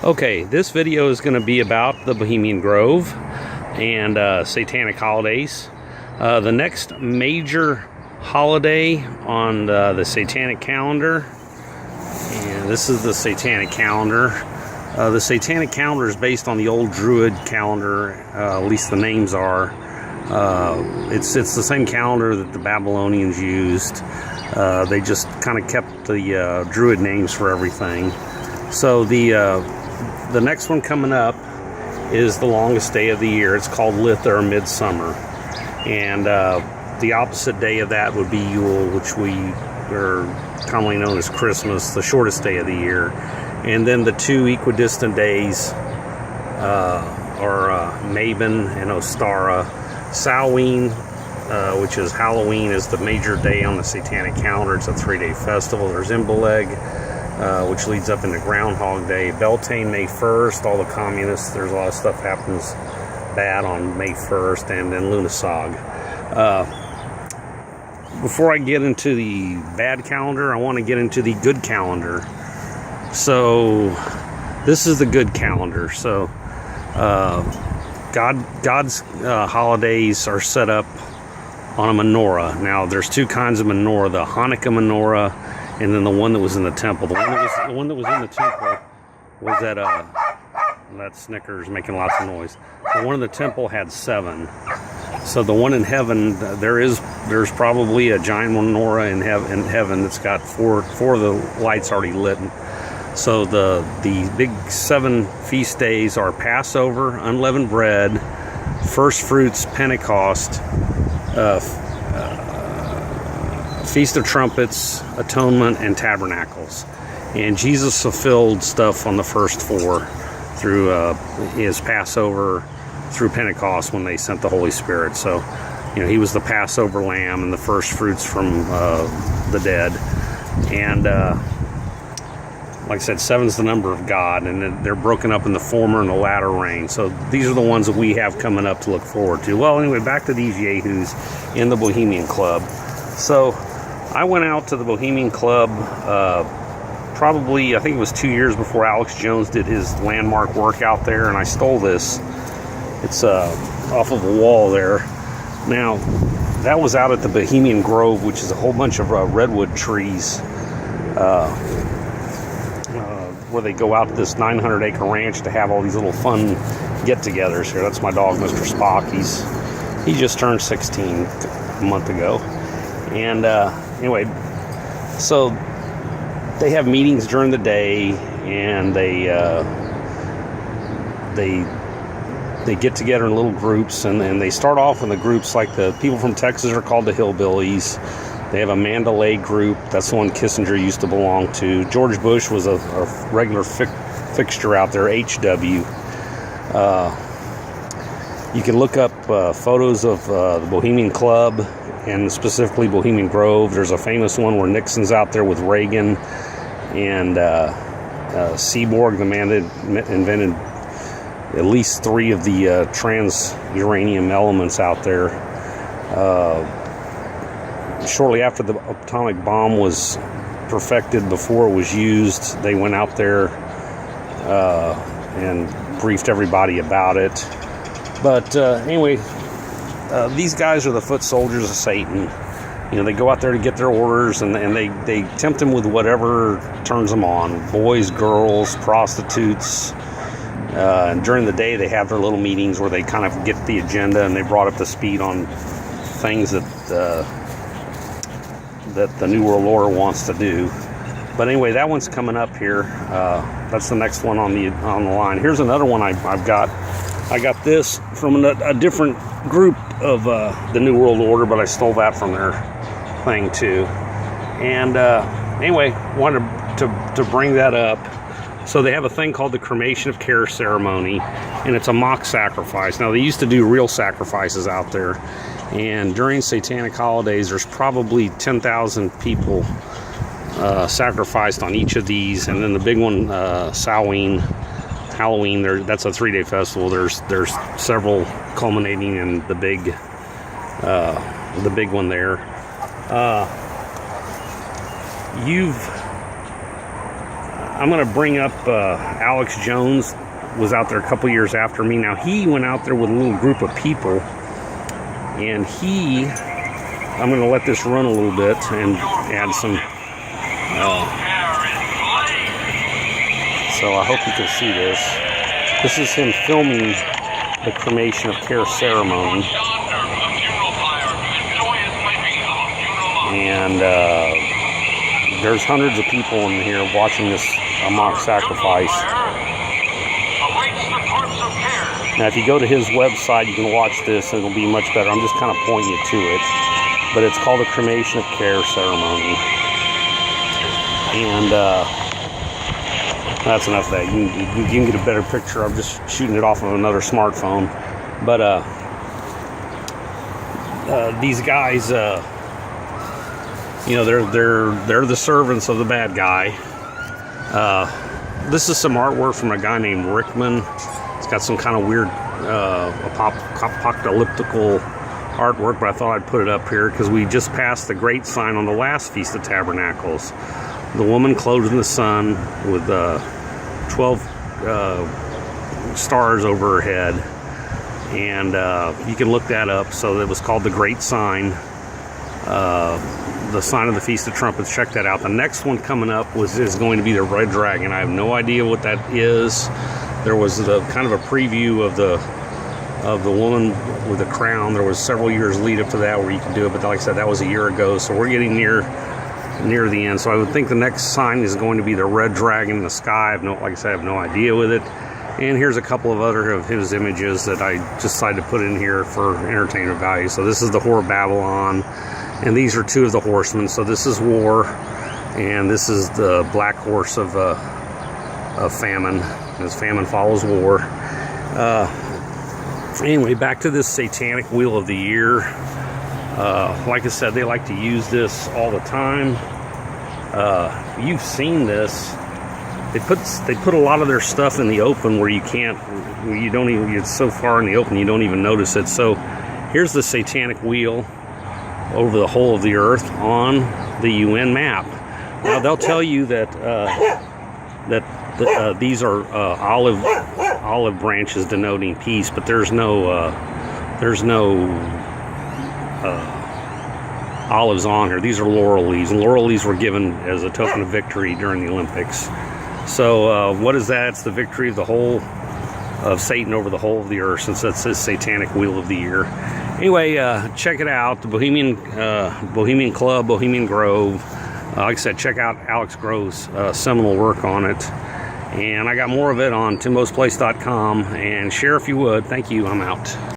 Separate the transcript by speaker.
Speaker 1: Okay, this video is going to be about the Bohemian Grove and Satanic holidays. The next major holiday on the Satanic calendar, and this is the Satanic calendar. The Satanic calendar is based on the old Druid calendar, at least the names are. It's the same calendar that the Babylonians used. They just kind of kept the Druid names for everything. So the next one coming up is the longest day of the year. It's called Litha or Midsummer. And the opposite day of that would be Yule, which we are commonly known as Christmas, the shortest day of the year. And then the two equidistant days are Mabon and Ostara. Samhain, which is Halloween, is the major day on the Satanic calendar. It's a 3-day festival. There's Imbolc, which leads up into Groundhog Day. Beltane, May 1st. All the communists, there's a lot of stuff happens bad on May 1st. And then Lughnasadh. Before I get into the bad calendar, I want to get into the good calendar. So this is the good calendar. So God's holidays are set up on a menorah. Now there's two kinds of menorah: the Hanukkah menorah, and then the one that was in the temple. The one that was in the temple was that Snickers making lots of noise. The one in the temple had 7. So the one in heaven, there's probably a giant menorah in heaven that's got four of the lights already lit. So the big 7 feast days are Passover, unleavened bread, first fruits, Pentecost, Feast of Trumpets, Atonement, and Tabernacles. And Jesus fulfilled stuff on the first 4 through his Passover, through Pentecost when they sent the Holy Spirit. So, he was the Passover lamb and the first fruits from the dead. And like I said, 7's the number of God, and they're broken up in the former and the latter rain. So these are the ones that we have coming up to look forward to. Well, anyway, back to these yahoos in the Bohemian Club. So I went out to the Bohemian Club probably, I think it was 2 years before Alex Jones did his landmark work out there, and I stole this. It's off of a wall there. Now, that was out at the Bohemian Grove, which is a whole bunch of redwood trees, where they go out to this 900-acre ranch to have all these little fun get-togethers here. That's my dog, Mr. Spock. He just turned 16 a month ago. And anyway, so they have meetings during the day, and they get together in little groups, and they start off in the groups like the people from Texas are called the Hillbillies. They have a Mandalay group. That's the one Kissinger used to belong to. George Bush was a regular fixture out there, HW. You can look up photos of the Bohemian Club and specifically Bohemian Grove. There's a famous one where Nixon's out there with Reagan, and Seaborg, the man that invented at least 3 of the trans-uranium elements out there. Shortly after the atomic bomb was perfected, before it was used, they went out there and briefed everybody about it. But anyway, these guys are the foot soldiers of Satan. They go out there to get their orders, and they tempt them with whatever turns them on: boys, girls, prostitutes. And during the day, they have their little meetings where they kind of get the agenda, and they brought up to speed on things that the New World Order wants to do. But anyway, that one's coming up here. That's the next one on the line. Here's another one I've got. I got this from a different group of the New World Order, but I stole that from their thing too. And anyway, wanted to bring that up. So they have a thing called the Cremation of Care ceremony, and it's a mock sacrifice. Now, they used to do real sacrifices out there, and during Satanic holidays, there's probably 10,000 people sacrificed on each of these. And then the big one, Samhain, Halloween, that's a 3-day festival. There's several culminating in the big one there. I'm gonna bring up Alex Jones. Was out there a couple years after me. Now he went out there with a little group of people, and I'm gonna let this run a little bit and add some. So I hope you can see this. This is him filming the cremation of care ceremony. And there's hundreds of people in here watching this mock sacrifice. Now if you go to his website, you can watch this and it'll be much better. I'm just kind of pointing you to it. But it's called the cremation of care ceremony. And that's enough of that. You can get a better picture. I'm just shooting it off of another smartphone. But these guys, you know, they're the servants of the bad guy. This is some artwork from a guy named Rickman. It's got some kind of weird apocalyptical artwork, but I thought I'd put it up here because we just passed the great sign on the last Feast of Tabernacles. The woman clothed in the sun with 12 stars over her head. And you can look that up. So it was called the Great Sign. The sign of the Feast of Trumpets. Check that out. The next one coming up is going to be the Red Dragon. I have no idea what that is. There was the kind of a preview of the woman with the crown. There was several years lead up to that where you could do it, but like I said, that was a year ago. So we're getting near the end. So I would think the next sign is going to be the Red Dragon in the sky. Like I said, I have no idea with it. And here's a couple of other of his images that I just decided to put in here for entertainment value. So this is the Whore of Babylon. And these are two of the horsemen. So this is war, and this is the black horse of famine, as famine follows war. Anyway, back to this Satanic Wheel of the Year. Like I said, they like to use this all the time. You've seen this. They put a lot of their stuff in the open where it's so far in the open you don't even notice it. So here's the Satanic Wheel over the whole of the earth on the UN map. Now they'll tell you that these are olive branches denoting peace, but there's no olives on here. These are laurel leaves, and laurel leaves were given as a token of victory during the Olympics. So what is that? It's the victory of the whole of Satan over the whole of the earth, since that's his Satanic Wheel of the Year. Anyway, check it out. The Bohemian Club, Bohemian Grove. Like I said, check out Alex Grove's seminal work on it. And I got more of it on timbosplace.com. And share if you would. Thank you. I'm out.